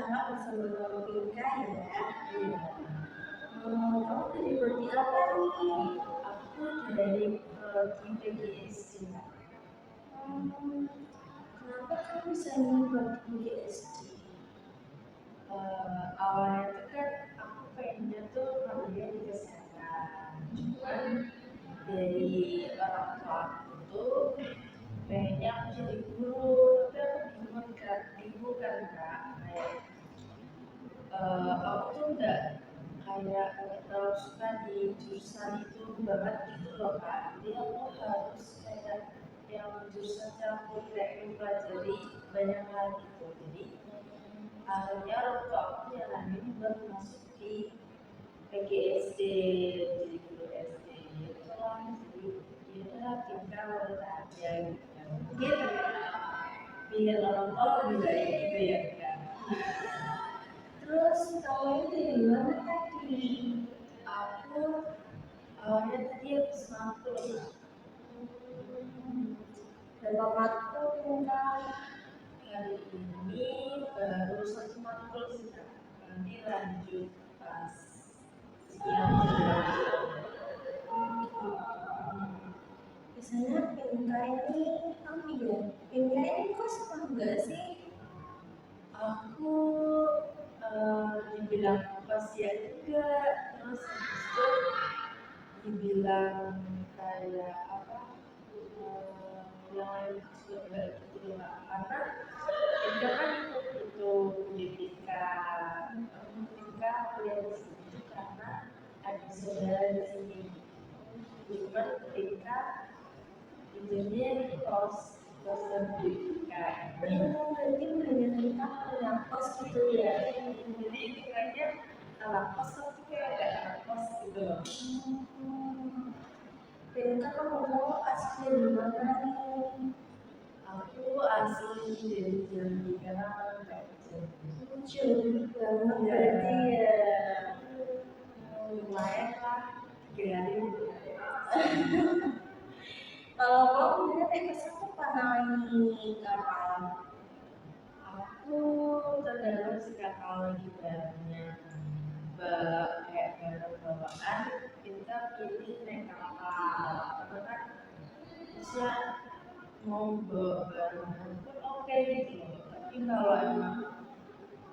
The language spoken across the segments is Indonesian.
kakak bersama Mama Pinka ya. Iya. Kamu dari prodi apa nih? Aku dari prodi PGSD. Kenapa kamu bisa membuat PGSD? Awalnya tuh kan aku pengennya tuh ngambilnya di kesehatan, cuman dari orang tua aku tuh pengennya aku jadi guru, tapi aku bingung kan kak, kayak aku tuh nggak terlalu suka di jurusan itu banget gitu loh kak, jadi aku harus kayak yang jurusan campur kayak mempelajari banyak hal gitu, jadi akhirnya orang tua aku nyaranin buat masuk di PGSD, jadi guru SD itu jadi ya kita harus aja gitu kan. Mungkin pilihan orang tua lebih baik gitu ya kan. Terus kamu itu dari mana tadi? Aku awalnya tadi habis matkul ya. Berapa matkul Pinka? Hari ini baru satu matkul sih kak. Nanti lanjut pas siang. Biasanya Pinka ini apa ya? Pinka ini kok suka enggak sih? Aku dibilang pasien juga, terus habis itu dibilang kayak apa yang lain juga enggak gitu lah, karena kita kan itu pendidikan kuliah di sini karena ada saudara di sini, cuman ketika ujungnya di kos pendidikan. Berarti banyak kita punya kos gitu ya. Jadi istilahnya anak kos tapi kayak gak anak kos gitu loh. Pinka kamu asli dari mana nih? Aku asli dari Jambi karena kayak Lucu banget berarti ya. lumayan lah 3 hari. Kalau kamu dari SMP naik kapal. Aku tergantung sih kak, kalau lagi barangnya kayak barang bawaan kita pilih naik kapal karena kan bisa mau bawa barang pun oke gitu, tapi kalau emang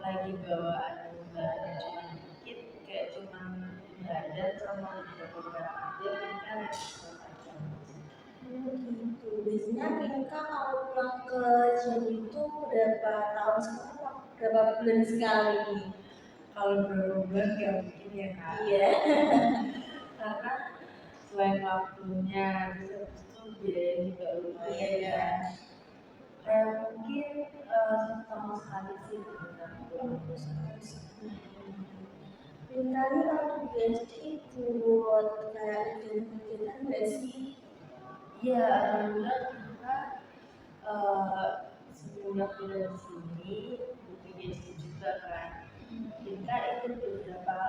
lagi bawaan barang cuma dikit kayak cuma badan sama beberapa barang aja kita bisa aja. Gitu. Biasanya Pinka kalau pulang ke Jambi itu berapa tahun sekali? Berapa bulan sekali? Kalau berubah nggak mungkin ya kak. Iya. Karena selain waktunya terus itu biaya juga lumayan ya. Kayak mungkin setahun sekali sih benar. Pinka ini kalau di SD ikut kayak kegiatan nggak sih? Iya, alhamdulillah kita semenjak kuliah di sini bukan SD juga kan. Kita ikut beberapa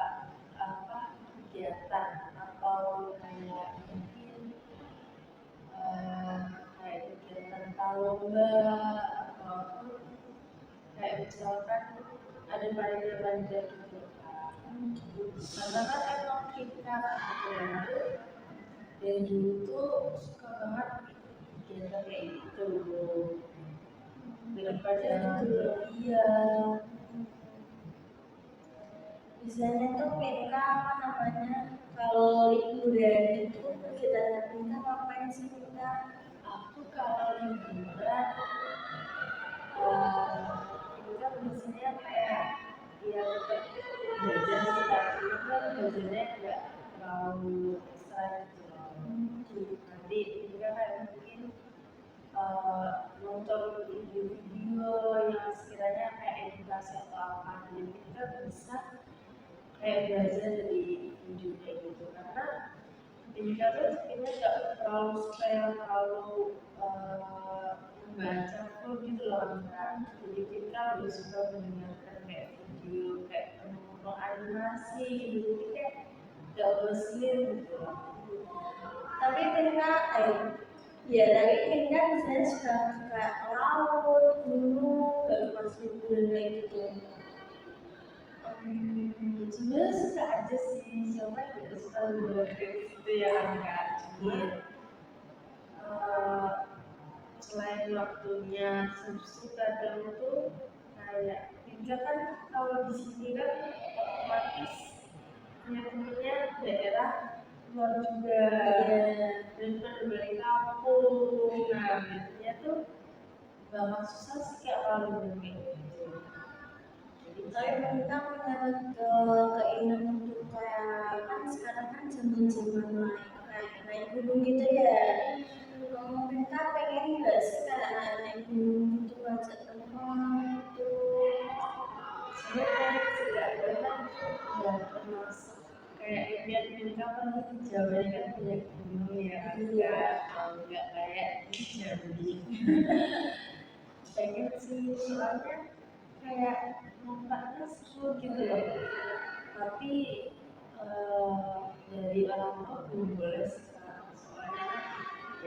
apa kegiatan atau kayak mungkin kayak kegiatan lomba atau kayak misalkan ada panitia-panitia gitu kan. Karena kan emang kita dari dulu tuh suka banget kegiatan kayak gitu daripada iya. Biasanya tuh Pinka apa namanya kalau liburan itu kegiatan Pinka ngapain sih Pinka? Aku kalau liburan kita biasanya kayak ya tetap jajan sih tapi kan jajannya nggak terlalu besar gitu loh. Nanti juga kayak mungkin nonton video-video yang sekiranya kayak edukasi atau apa, jadi kita bisa kayak belajar dari video kayak gitu, karena kita tuh sebenarnya nggak terlalu suka yang terlalu membaca full gitu loh kan, jadi kita lebih suka mendengarkan kayak video kayak penuh animasi gitu, jadi kayak nggak bosan gitu loh. Tapi Pinka ya tapi Pinka misalnya suka laut, gunung, gak cuma liburan kayak gitu. sebenarnya suka aja sih, siapa yang tidak suka liburan kayak gitu ya enggak, cuma eh, selain waktunya justru kadang tuh kayak Pinka kan kalau di sini kan otomatis punya temennya daerah luar juga dan pada balik kampung, nah biasanya tuh banget susah sih kayak kalau liburan kayak gitu. Jadi Tapi mereka menurut keinginan untuk kayak kan sekarang kan zaman naik gunung gitu ya. Mereka pengen nggak sih kayak naik gunung gitu ngajak teman gitu. sebenarnya sudah kan udah termasuk kayak impian Pinka kan di Jawa ini kan banyak gunung ya, enggak kayak di Jambi. Pengen sih soalnya kayak nampaknya seru gitu loh, tapi dari orang tua belum boleh sekarang soalnya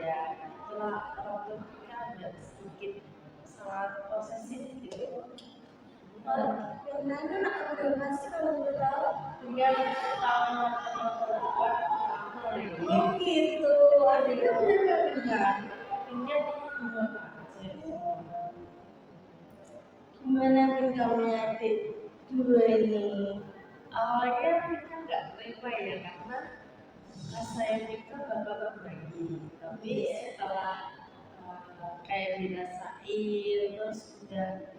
ya itulah orang tua kita agak sedikit sangat posesif gitu. Yang lain kan akan berapa sih kalau boleh tahu? Tinggal tahun yang terdekat Oh gitu, adiknya bener nggak pindah? tinggal di dua Aceh. Gimana pun kamu adik dua ini? Awalnya kita nggak terima ya karena saya itu bakal berbagi, tapi setelah kayak dirasain terus udah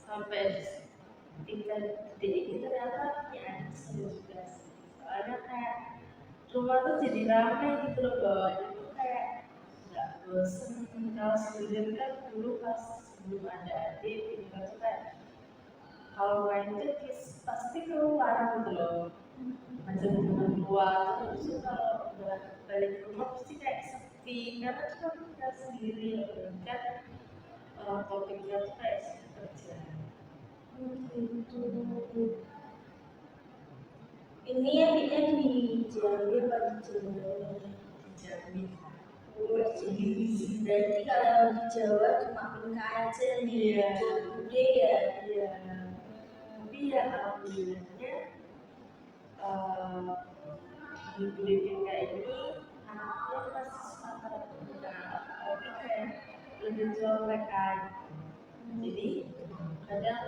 sampai tinggal gede ini ternyata ya seru juga sih, soalnya kayak rumah tuh jadi ramai gitu loh, bawahnya tuh kayak nggak bosen. Kalau sendirian kan dulu pas belum ada adik kita tuh kayak kalau main tuh pasti keluar gitu loh, macam teman keluar terus tuh kalau udah balik ke rumah pasti kayak sepi karena kita tinggal sendiri kan, orang tua kita tuh kayak sibuk kerja. Gitu. Ini adiknya di Jambi apa di Jawa? Jadi Berarti kalau di Jawa cuma Pinka aja nih, iya, Bude ya. iya, tapi ya alhamdulillahnya di Filipina kayak ini anaknya masih suka terbuka, tapi kayak lebih colek kan, jadi kadang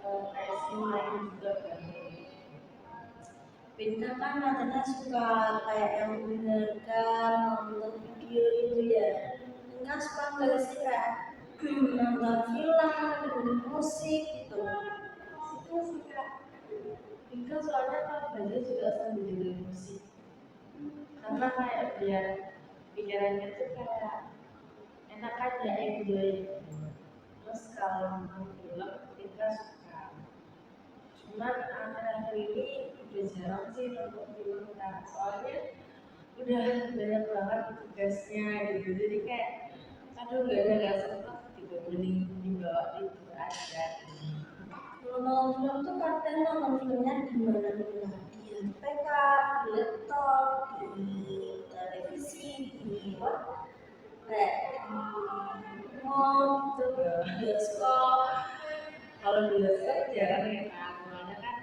kayak sini lain juga kan. Pinka kan katanya suka kayak yang mendengarkan, nonton video itu ya. Pinka suka nggak sih kayak nonton film, dengerin musik gitu. Suka suka Tinggal soalnya kalau belajar juga sambil dengerin musik, karena kayak biar pikirannya tuh kayak enak aja enjoy. Terus kalau nonton film kita suka, cuman akhir-akhir ini udah jarang sih nonton film kan, soalnya udah banyak banget tugasnya gitu, jadi kayak aduh gak sempet gitu, mending dibawa itu aja. Kalau nonton film tuh kadang nonton filmnya di mana-mana, di HP kah, di laptop, di televisi, di kayak di mall gitu, bioskop. Kalau bioskop jarang ya kan, soalnya kan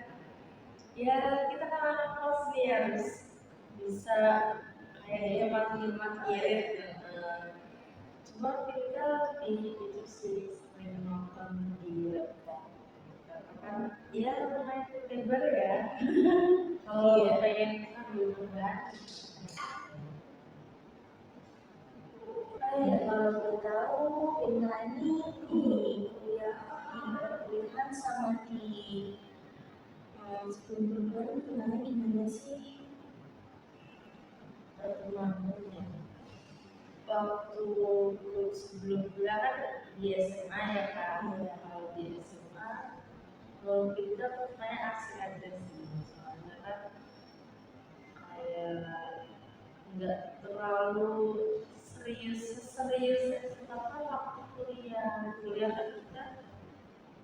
ya kita kan anak kos nih harus bisa kayak hemat-hemat irit gitu. Cuma kita di itu sih sering nonton di laptop karena kan ya lumayan lebar ya. Kalau pengen sambil berbagi. Kalau boleh tahu, Pinka ini di kuliah di perkuliahan sama di sebelum berbulan gimana sih? Pertemanannya waktu sebelum kuliah kan di SMA ya kan, kalau di SMA kalau kita tuh kayak asik aja sih, soalnya kan kayak nggak terlalu serius kita kan waktu kuliah kan kita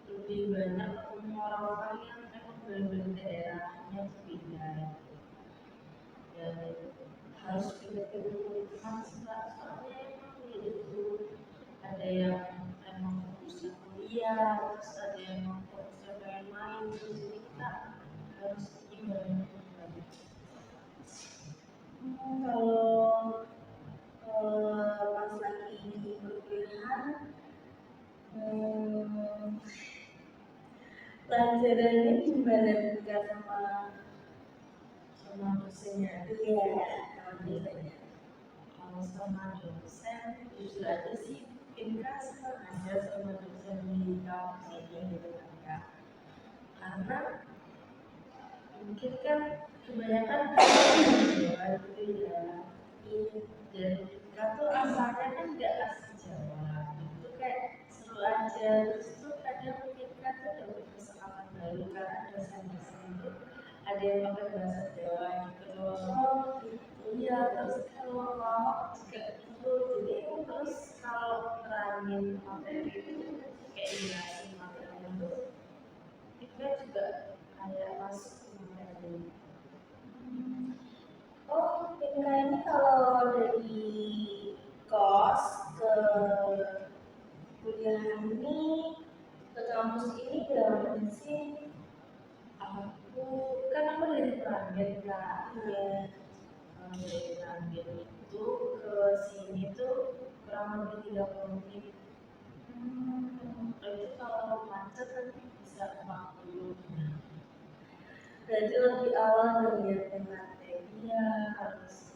lebih banyak ketemu orang-orang yang emang benar-benar daerahnya pindah, dan harus pindah-pindah lingkungan soalnya emang itu ada yang emang fokusnya kuliah, terus ada yang emang fokusnya pengen main, jadi kita harus ini gimana Bika sama dosennya. iya sama dosennya? Kalau sama dosen justru aja sih Inka senang aja sama dosen di kampus ini gitu kan Kak. Karena mungkin kan kebanyakan Jawa gitu ya. Dan Inka tuh asalnya kan nggak asli Jawa. Itu kayak seru aja. Terus tuh kadang Inka tuh dapat kesempatan baru karena dosen-dosen itu ada yang pakai bahasa Jawa gitu loh. Iya, terus kalau lawak juga gitu. Jadi terus kalau nerangin materi itu kayak jelasin materi itu juga kayak masuk ke materi. Oh, Bika ini kalau dari kos ke kuliah ini ke kampus ini berapa menit sih? Aku dari Merangin Kak. Iya. Dari Merangin itu ke sini tuh kurang lebih 30 menit. Itu kalau macet nanti bisa 40. Berarti lebih awal dari yang MRT. Iya, harus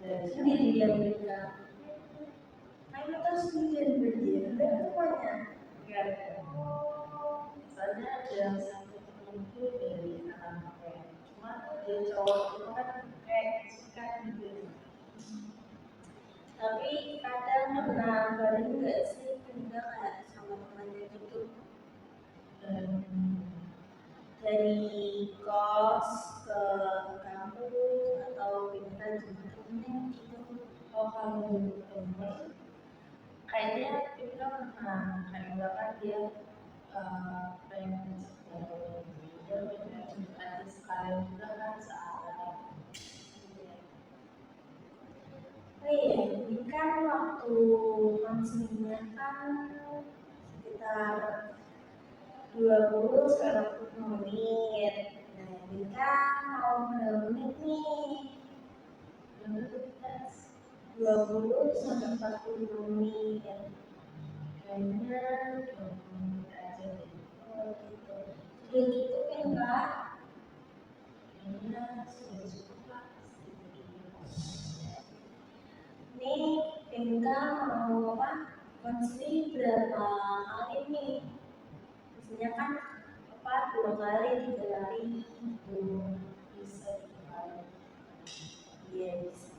Jadi dia bilang, ayo kita sendirian berdiri, dan semuanya. enggak ada. Misalnya ada satu temenku dari Karangke, cuma dia cowok itu kan kayak suka gitu. Tapi kadang pernah bareng nggak sih pindah kayak sama temannya gitu dari kos ke kampus atau pindah juga temennya gitu. Oh kalau temen kayaknya kita pernah kayak misalkan dia pengen sekolah dia pengen ada sekalian juga kan searah. Oh iya, ini kan waktu konselingnya kan sekitar 20 sampai 40 menit. Nah, ini kan mau berapa menit nih? 20 sampai 40 menit. Kayaknya 20 menit aja deh. Oh gitu. Sudah gitu kan Kak? Kayaknya sudah cukup lah. Nih, Pinka mau apa? Konseling berapa kali nih? Biasanya kan apa 2 kali, 3 kali gitu. Bisa dikali. Iya bisa.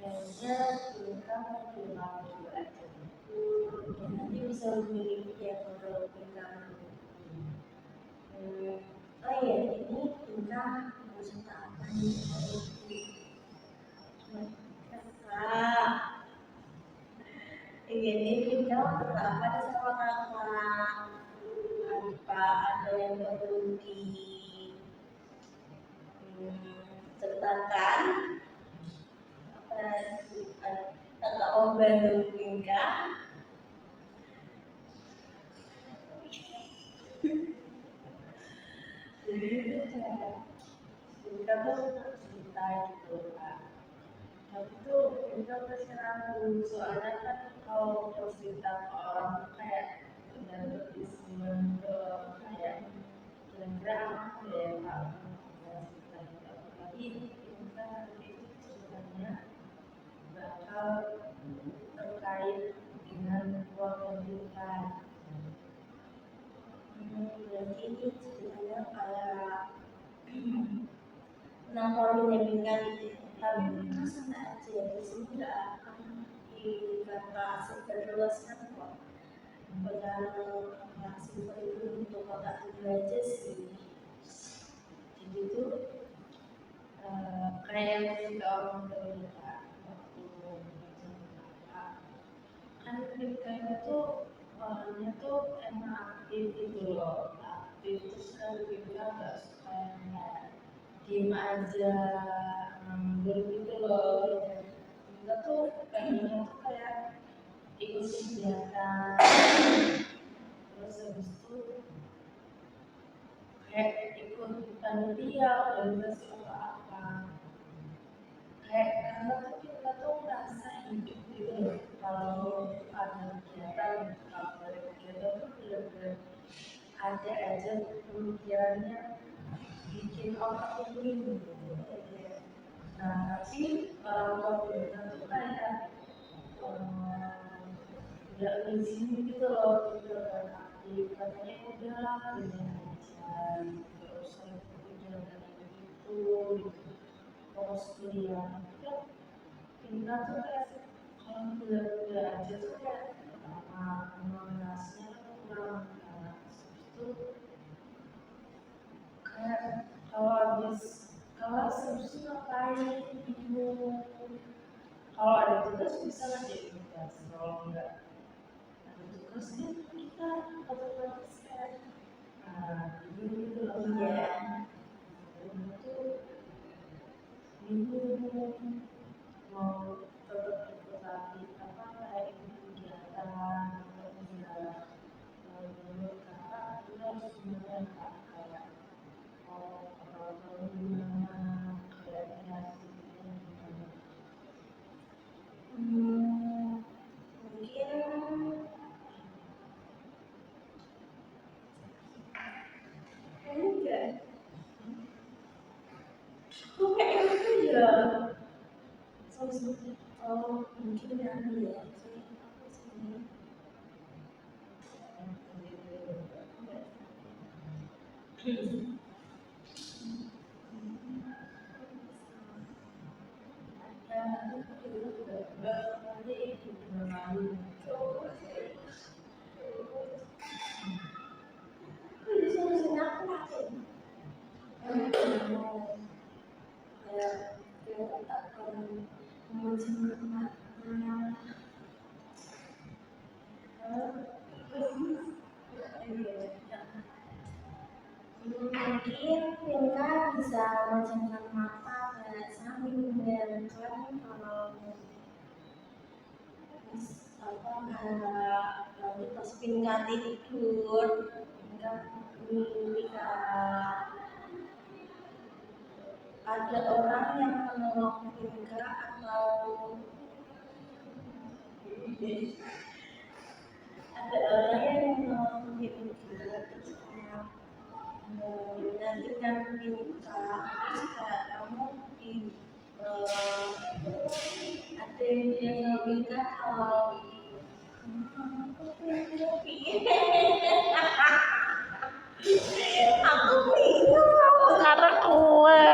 Kayaknya kita mau bilang dulu aja. Ya, nanti bisa lebih ya kalau Pinka. Oh iya, ini Pinka mau cerita apa nih? Kak, ini Pinka mau cerita apa nih sama kakak? Apa ada yang perlu diceritakan? Apa kakak mau bantu Pinka? Jadi itu kayak kita tuh cerita gitu kan. Tapi tuh kita pasti ragu soalnya kan kalau cerita ke orang tuh kayak udah berisian ke kayak kira-kira apa ya kalau cerita gitu. Apalagi kita itu ceritanya bakal terkait dengan keluarga kita. Berarti ini ceritanya kayak nampolin Pinka gitu. Tapi Pinka santai aja di sini nggak akan dikasih berluaskan kok. Bukan simpel itu untuk kakak aja sih. Jadi tuh kayak yang juga orang terlihat waktu kan kita itu orangnya tuh emang aktif gitu loh, aktif terus kan kita nggak suka yang kayak diem aja nganggur gitu loh. Kita tuh pengennya tuh kayak ikut kegiatan, terus habis itu kayak ikut panitia organisasi apa kayak karena tuh kita tuh merasa hidup gitu loh kalau ada kegiatan kalau ada kegiatan tuh benar-benar ada aja pemikirannya bikin otak ini. Nah, tapi orang tua kita tuh kayak nggak ngizinin gitu loh, gitu kan aktif, katanya udahlah kerja aja, nggak usah kerja dari itu, gitu. Fokus kuliah. Kan kita tuh kayak kalau kuliah aja tuh kayak komunikasinya kan kurang, itu kayak kalau skripsi ngapain bingung, kalau ada tugas bisa ngerjain tugas, kalau enggak ada tugas kan kita otomatis kan gitu loh. Iya. Itu bingung mau tetap ikuti apa kayak kegiatan atau enggak. Menurut kakak itu harus gimana kak, kayak kalau gimana kayak kreatifnya gimana? Mungkin enggak. Kayak itu ya. Oh, mungkin ya. Solusinya apa sih? Mungkin kita bisa memejamkan mata kayak sambil membayangkan kalau apa kayak nanti pas Pinka tidur, Pinka mimpi ada orang yang menolong Pinka atau ada orang yang menolong Pinka terus nanti kan Pinka terus kayak kamu di ada yang dia Pinka kalau aku bingung karena kue.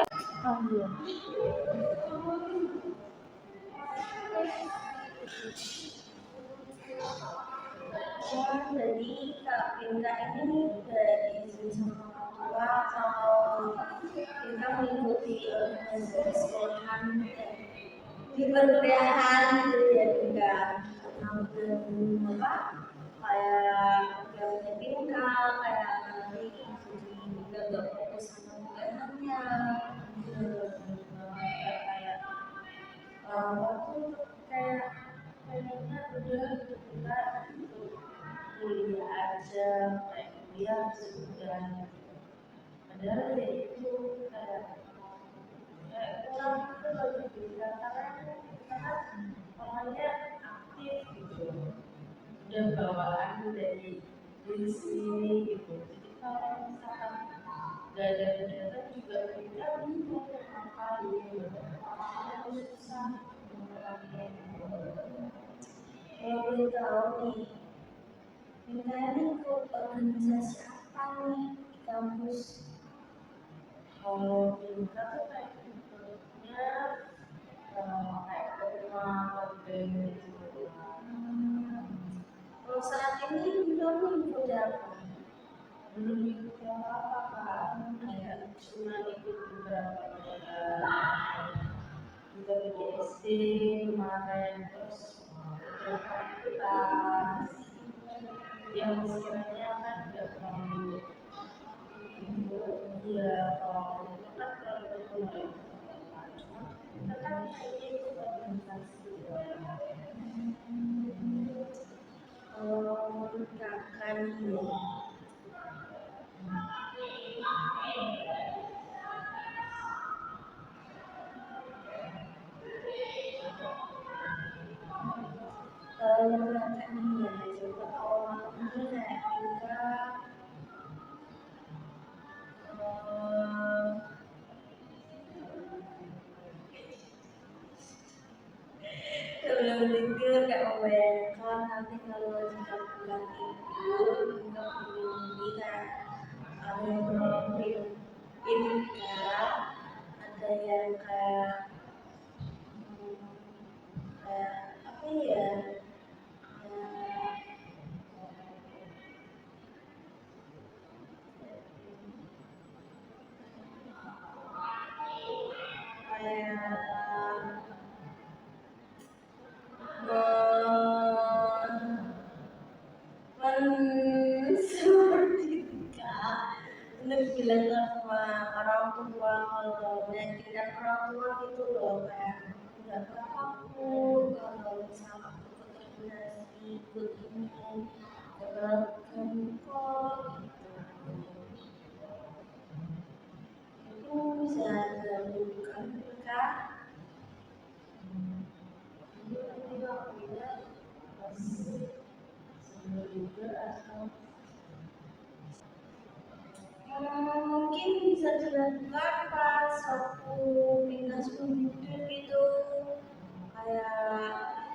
Jadi Kak Pinka ini dari sama orang tua atau Pinka mengikuti organisasi sekolahan di perkuliahan gitu ya Pinka apa kayak gamenya Pinka kayak nanti juga gak fokus sama kuliahnya kayak orang tua tuh kayak pengennya udah kita kuliah aja kayak kuliah sudah, padahal ya itu kayak kurang itu bagi kita karena kita kan orangnya aktif gitu, udah bawaan dari sini gitu, jadi kalau misalkan gak ada kegiatan juga kita bingung ngapain, susah ngapain. Kalau boleh tahu nih, Pinka ini ikut organisasi apa nih di kampus? Kalau Pinka tuh kayak ikutnya kayak rumah band gitu. Kalau saat ini belum ikut apa? Belum ikut apa kak, kayak cuma ikut beberapa kita di SD kemarin, terus beberapa aktivitas yang sekiranya kan nggak terlalu ya, kalau itu kan kalau itu cuma kita kan itu organisasi Kakak ini yang kakak ini ya coba awal ini kayak Pinka sebelum tidur kayak membayangkan nanti kalau jika pulang tidur juga bisa ada yang berpikir ada yang kayak apa ya, kayak seperti untuk bilang sama orang tua kalau meyakinkan orang tua gitu loh, kayak nggak apa-apa kalau misalnya aku terkoordinasi ikut ini nggak berlakukan kok itu bisa dilakukan mereka. Mungkin bisa dilakukan pas waktu pindah sebelum tidur gitu, kayak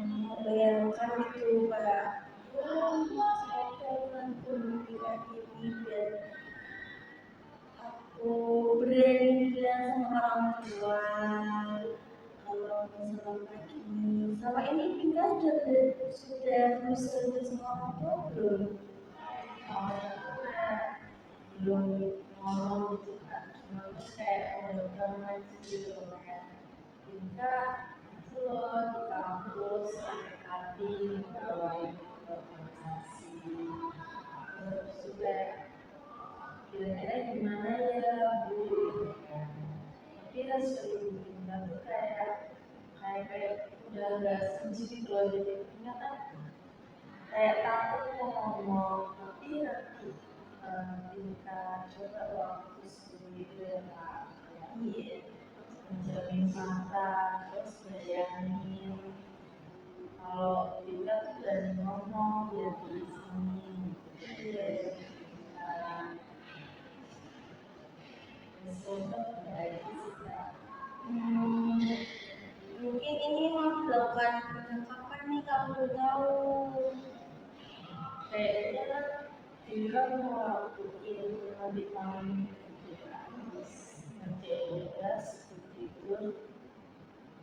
membayangkan gitu kayak saya kan pun bilang ini biar aku berani bilang sama orang tua kalau misalnya pagi sama ini pindah sudah berusaha sama orang tua belum? Belum ngomong gitu kan, terus kayak udah gitu kayak kita keluar di kampus sampai hati bawain organisasi, terus juga kira-kira gimana ya bu gitu kan. Tapi sebelum pindah tuh kayak udah nggak setuju gitu loh, jadi ternyata kayak takut mau ngomong, tapi nanti kita coba waktu sebelum itu ya Pak, kayak menjamin mata, terus bayangin kalau kita tuh berani ngomong ya di sini gitu ya. Untuk dari Mungkin ini mau dilakukan kapan nih kamu udah tahu? kayaknya juga mau bikin lebih tahun habis ngerjain tugas tidur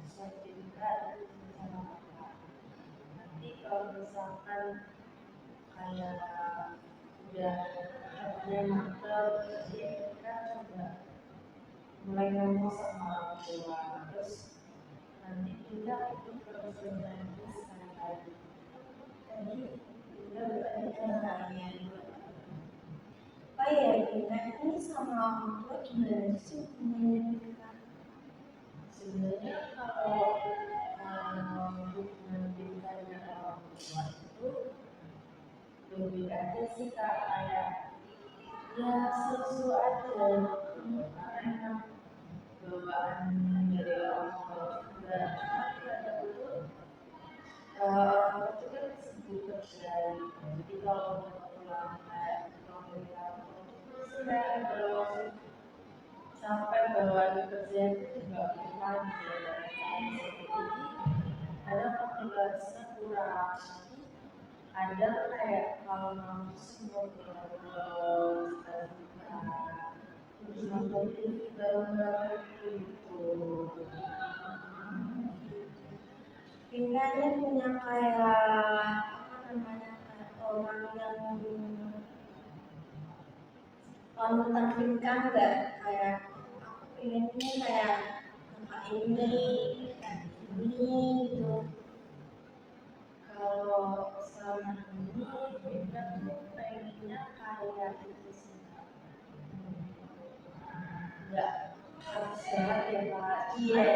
sertifikat sama apa. Nanti kalau misalkan kayak udah kerja mantap, ya kita coba mulai ngomong sama orang tua, terus nanti kita ikut presentasi sekali. Jadi kita bertanya Oh ya, kita ini sama orang tua gimana sih menyebutkan? sebenarnya kalau hubungan kita dengan orang tua itu lebih aja sih kak, kayak ya sesuatu aja karena bawaan dari orang tua juga. Kadang itu orang tua itu kan sibuk kerja, jadi kalau pulang kayak pulang dari kantor sudah berlangsung sampai bawaan kerja itu juga bukan ada motivasinya kurang. Ada kayak kalau langsung ngobrol terus sampai itu bareng-bareng gitu. Pinggannya punya kayak apa namanya, kayak orang yang panutan bintang nggak, kayak aku pengennya kayak kakak ini kayak ini gitu. Kalau selama ini kita tuh pengennya kayak itu sih, nggak harus banget ya Pak. Iya.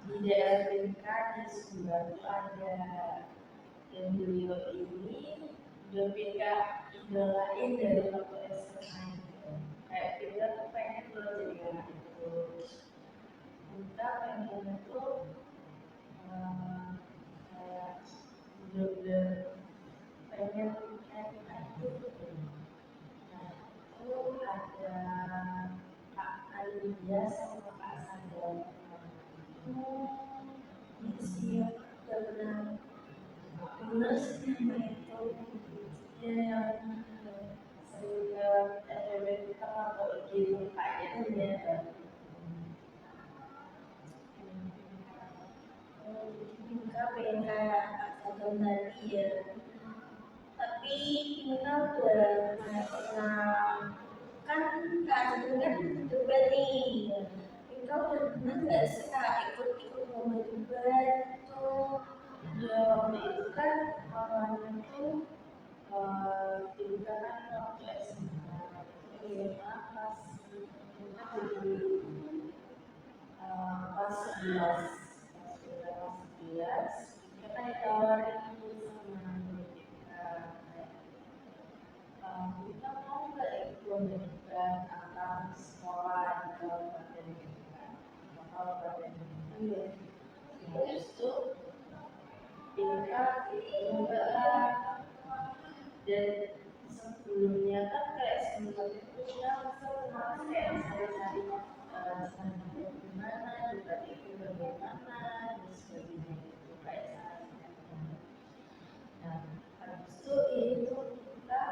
Di daerah Bengkak di Sumbar itu ada yang beliau ini udah kita idolain dari waktu SMA. Kayak kita tuh pengen loh jadi anak itu. Kita pengen tuh kayak udah pengen kayak itu. Nah, itu ada Kak Alia sama Kak Sandra. senang kan Kak kan debat nih. Engkau pernah nggak sih Kak ikut lomba debat tuh? Ya waktu itu kan awalnya tuh juga kan waktu SMA kelas kita jadi kelas 11 kita kan ditawarin sama guru kita kita mau nggak ikut lomba debat antar sekolah di kabupaten kita kabupaten Iya. terus tuh kita lomba lah dan sebelumnya kan kayak sebelumnya itu kita kayak cari-cari gimana debat itu bagaimana dan sebagainya itu kayak nah habis itu kita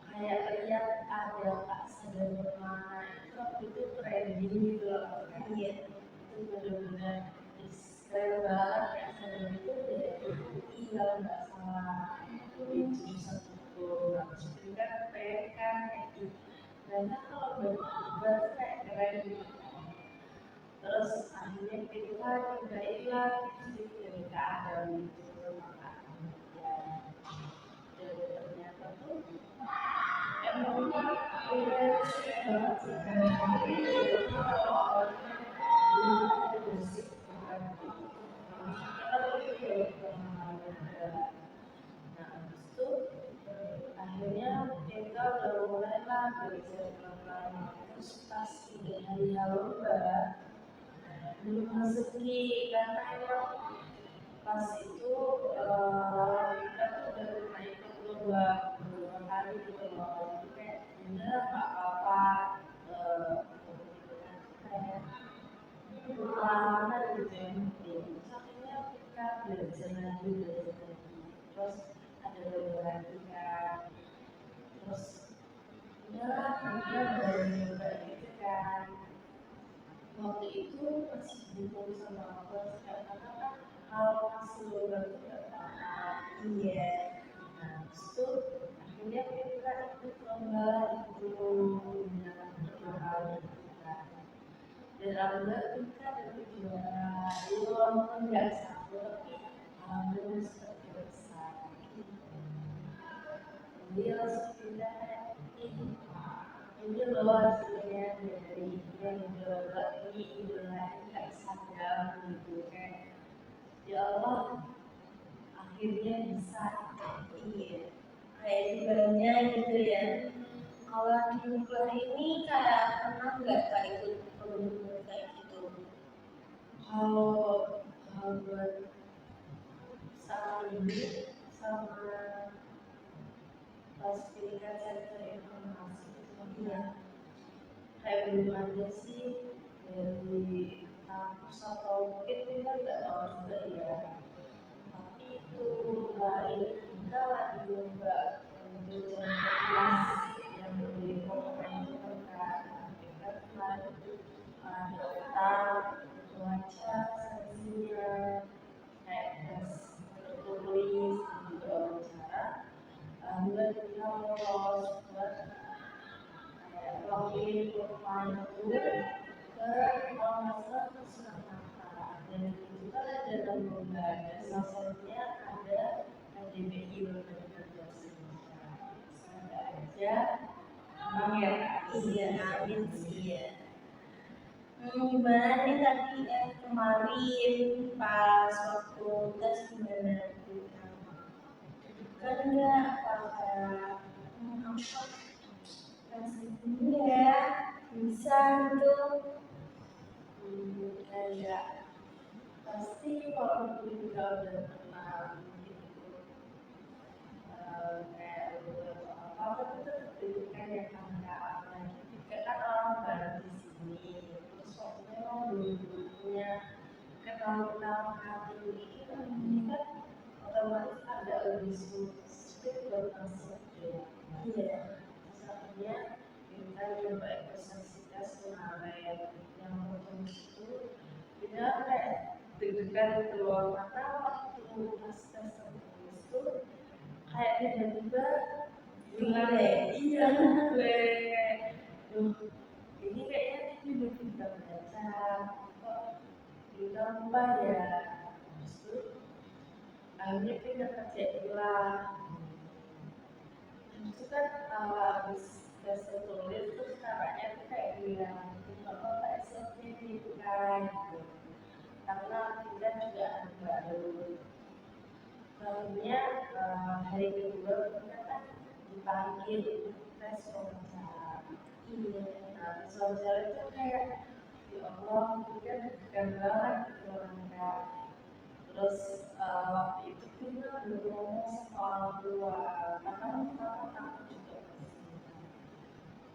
kayak lihat ada Kak Sadar Permana itu waktu itu trending gitu loh Iya. itu benar-benar keren banget Kak Sadar itu dari UI kalau nggak salah di jurusan hukum habis itu kan pengen kan kayak gitu karena kalau berdebat kayak keren gitu terus akhirnya kita nyobain lah gitu dari Kak Adam gitu sama Kak ya dan ternyata tuh emang udah sih banget sih kalau awalnya belum ada bersih bukan kita lebih ke nah habis itu akhirnya kita udah mulai lah belajar pelan-pelan terus pas 3 hari lomba belum rezeki karena emang pas itu kita tuh udah pernah ikut lomba beberapa kali gitu loh kayak udah nggak apa-apa kayak pengalaman gitu yang penting terus akhirnya kita belajar lagi terus ada lomba lagi kan terus udah kemudian baru nyoba gitu kan waktu itu masih bingung sama aku karena kan kalau masih lomba itu nggak paham Iya. nah itu akhirnya kita ikut lomba itu dengan berbagai kita dan alhamdulillah kita dapet juara itu walaupun nggak satu tapi alhamdulillah seperti besar dia langsung pindah ini loh hasilnya dari yang idola ini idola nggak sadar gitu kayak ya Allah akhirnya bisa Iya. Kayak dibanyak gitu ya. Kalau di Nuclear ini kayak pernah nggak Kak ikut lomba kayak gitu? kalau buat saat ini sama pas pendidikan center informasi itu Iya. kayak belum ada sih dari kampus atau mungkin kita nggak tahu juga ya tapi itu ini kita lagi lomba untuk kelas yang lebih komprehensif kan kita kemarin itu tentang cuaca sanksinya kayak tes tertulis juga wawancara alhamdulillah kita lolos buat wakil pemain itu ke kalau nggak salah ke Surakarta dan itu kan ada dalam lomba dan salah satunya ada KDBI Lomba Bahasa Indonesia semoga aja emang ya Iya, amin sih ya. Gimana nih tadi kemarin pas waktu tes gimana? Kan enggak apa rasanya bisa tuh. kayak pasti kalau kita udah pernah gitu kayak apa itu pendidikan yang angka apa juga kan orang baru di sini terus waktunya memang belum punya kenal hati ini kan otomatis ada lebih sulit buat masuk ya Iya. misalnya kita coba eksersitas kemarin yang ketemu itu kita kayak deg-degan keluar mata waktu pas tes itu kayak tiba-tiba bilang iya gue Duh, ini kayaknya ini udah kita baca kok ditambah ya terus tuh akhirnya kita kerja hilang itu kan habis tes tulis terus kakaknya tuh kayak bilang kalau tak SMP gitu kan gitu. Karena kita juga anak baru akhirnya hari kedua kita kan dipanggil tes wawancara. Iya. Nah tes wawancara itu kayak ya Allah kita deg-degan banget gitu kan. Terus waktu itu kita belum ngomong sama orang tua karena kita takut juga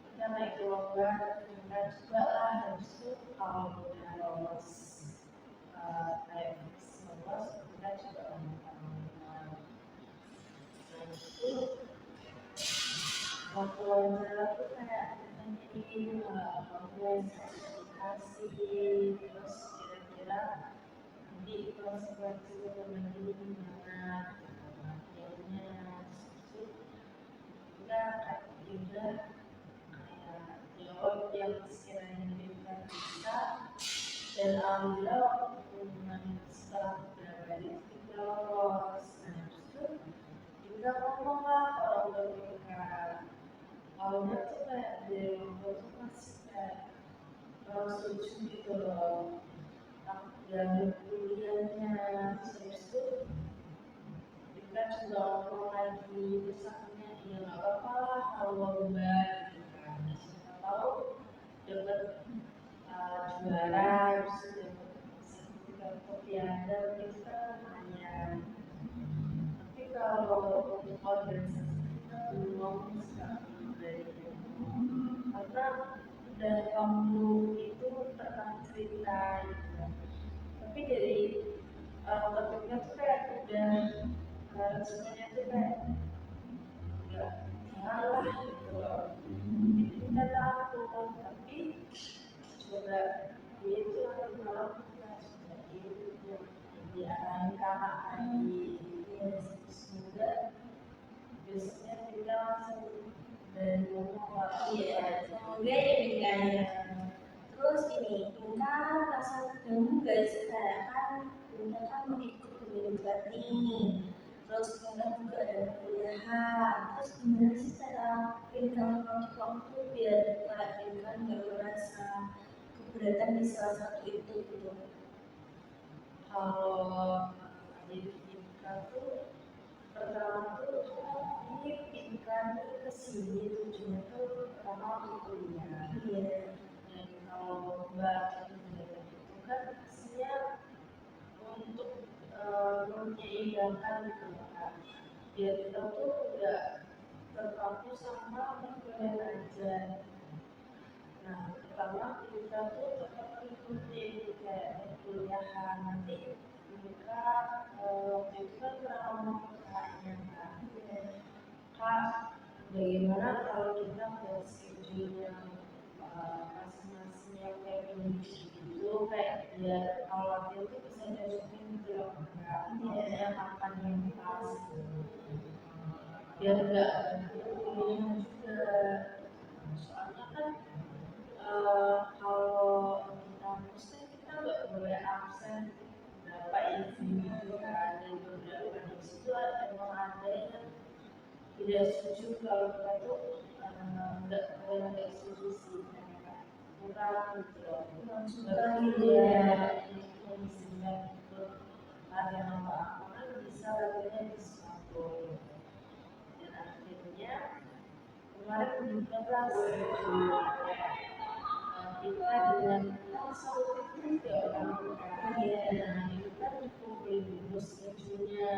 kita naik ke lomba kita coba lah habis itu kalau udah lolos kayak lolos kita coba nah itu waktu wawancara tuh kayak nanyain progres sertifikasi terus kira-kira nanti konsekuensi lagi gimana akhirnya itu kita kayak juga kayak jawab yang sekiranya kita bisa dan alhamdulillah waktu setelah beberapa hari kita lolos nah itu kita ngomong lah kalau udah kita awalnya tuh kayak dari waktu itu masih kayak setuju gitu loh dan kuliahnya terus itu kita juga ngomong lagi terus akhirnya ya nggak apa-apa lah kalau lomba gitu kan siapa tahu dapat juara terus dapat sertifikat kopiada kita lumayan tapi kalau untuk organisasi kita belum sekarang dari karena udah kamu itu pernah cerita gitu tapi dari topiknya tuh kayak udah semuanya tuh kayak nggak salah gitu loh jadi kita takut tapi coba itu kalau kita sudah itu diarahin kakak lagi semoga besoknya kita langsung dari ngomong Iya, semoga ya Bingkanya. Terus ini, Bingka merasa terganggu gak sekarang kan Bingka kan mau ikut pemilihan nih. Terus Bingka juga ada kuliahan. Terus gimana sih cara Bingka mengatur waktu biar kayak Bingka nggak merasa keberatan di salah satu itu gitu. kalau jadi kita tuh pertama tuh ini pikiran kesini tujuannya tuh pertama untuk kuliah Iya. dan kalau mbak itu kan pastinya untuk menyeimbangkan gitu kan biar kita tuh nggak terpaku sama perkuliahan aja nah pertama kita tuh tetap ikutin kayak perkuliahan nanti mereka waktu itu kan pernah ngomong ke kakaknya kan kak bagaimana kalau kita buat schedule yang masing-masing yang kayak gini gitu kayak biar kalau latihan tuh bisa nyocokin gitu loh yang kapan yang pas biar enggak kuliah juga soalnya kan kalau di kampus kan kita nggak boleh absen berapa izin gitu kan dan beberapa di situ emang ada yang tidak setuju kalau kita tuh nggak setuju sih kurang gitu loh Kurang gitu ya ya. mengizinkan untuk latihan apa kan bisa latihannya di sekolah dan akhirnya kemarin juga lah setuju kita dengan satu tiga orang dan kita kumpulin dulu schedule-nya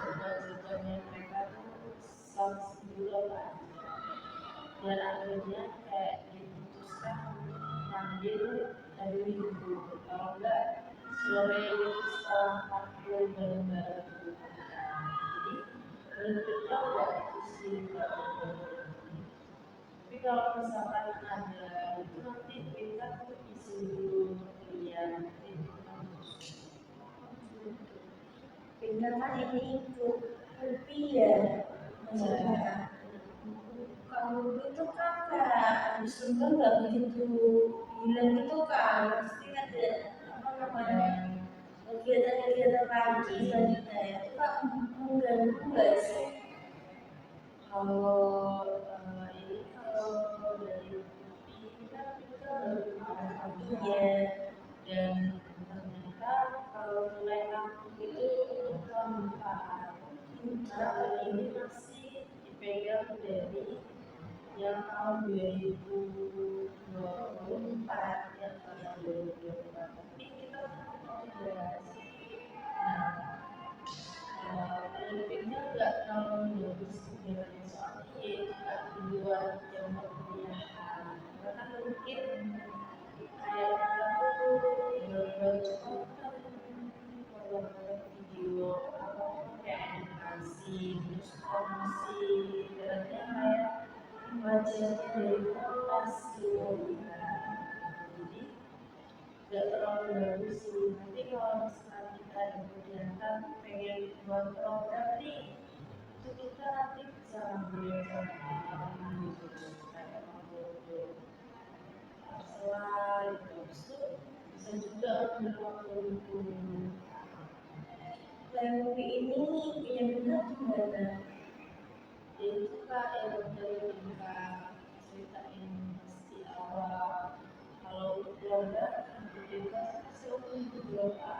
jadwal-jadwalnya mereka tuh selama sebulan lah dan akhirnya kayak diputuskan panggil hari Minggu kalau enggak sore itu setelah tampil bareng-bareng jadi menurut kita enggak itu sih tapi kalau misalkan ada itu nanti kita tuh isi dulu kuliah nanti Bingka kan ini ikut LP ya maksudnya. kalau itu kan kayak Islam kan nggak begitu bilang gitu kan, pasti ada apa namanya kegiatan-kegiatan lagi selanjutnya ya. Itu kan mengganggu nggak sih? Kalau ini kalau dari ini kan kita baru Iya. dan ternyata kalau nilai aku itu tahun 4 tahun ini masih dipegang dari yang tahun 2024 yang tahun 2024 tapi kita udah mungkinnya nggak terlalu bagus sebenarnya soalnya ya juga di luar jam perkuliahan karena mungkin kayak kita tuh bener-bener cuma kalau video apa kayak animasi terus promosi ibaratnya kayak wajahnya dari kertas gitu jadi nggak terlalu bagus sih nanti kalau misalkan kita ada kegiatan pengen buat program nih itu kita nanti bisa ngambil contoh gitu kayak foto selain itu bisa juga ambil waktu Lempi ini punya benar gimana? itu kak yang dari kita ceritain pasti awal kalau lomba kita pasti itu berapa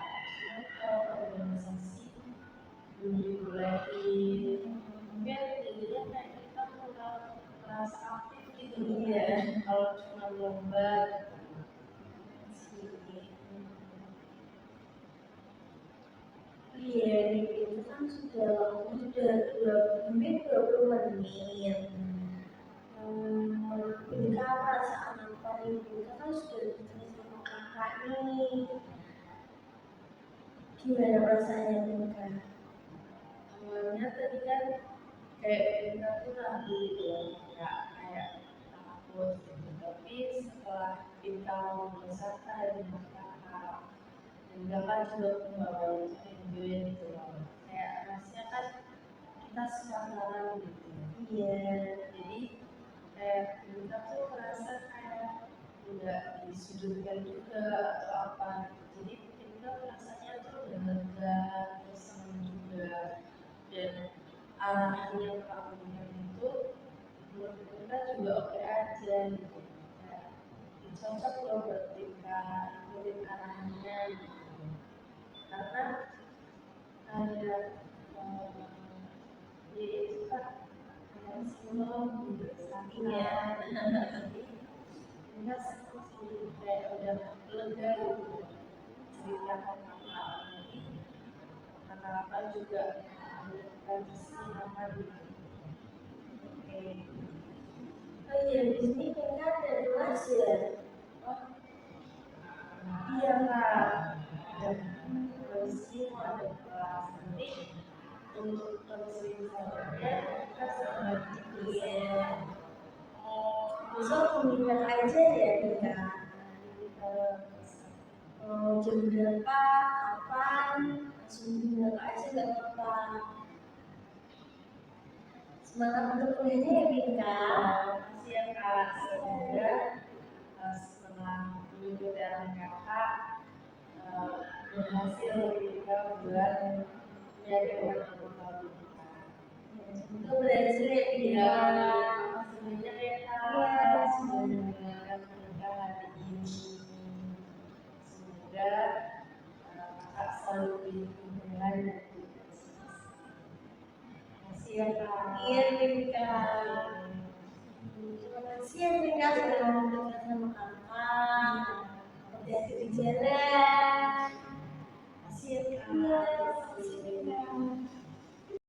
kalau organisasi belum dimulai mungkin jadinya kayak kita kurang merasa aktif gitu Iya. kalau cuma lomba Iya, itu kan sudah hampir 20 menit. Bintang perasaan apa nih? Kita kan sudah bicara sama kakak nih. Gimana perasaannya Bintang? awalnya tadi kan kayak kita tuh ragu gitu ya kayak takut gitu tapi setelah kita ngobrol santai dengan kakak dan kakak juga membawa itu enjoy gitu loh kayak rasanya kan kita sepantaran gitu Iya. jadi kayak kita tuh merasa kayak nggak disudutkan juga atau apa jadi kita rasanya tuh udah lega terus senang juga dan arahnya kamu itu menurut kita juga oke aja gitu kayak cocok loh buat kita ikutin arahnya gitu karena kayak ya itu kan kayak single gitu Iya. kita sih kayak udah lega gitu cerita kakak lagi kakak juga transisi aman gitu oke Oh iya, di sini kan ada kelas ya. oh iya kak dan transisi mau ada kelas nanti untuk transisi selanjutnya kita sedang Iya. Besok peminat aja ya kita. Jam berapa, kapan, langsung bilang aja nggak apa-apa. Semangat untuk kuliahnya ya Bika. Makasih ya kak, semoga setelah mengikuti kakak berhasil kita buat menjadi orang yang kita. Semoga berhasil ya Bika. Semoga ya kak, semoga kita hari ini semoga kakak selalu diberikan dan kasih ya kak. Iya Bika. Terima kasih ya Bika sudah ngobrol sama kakak. Hati-hati di jalan.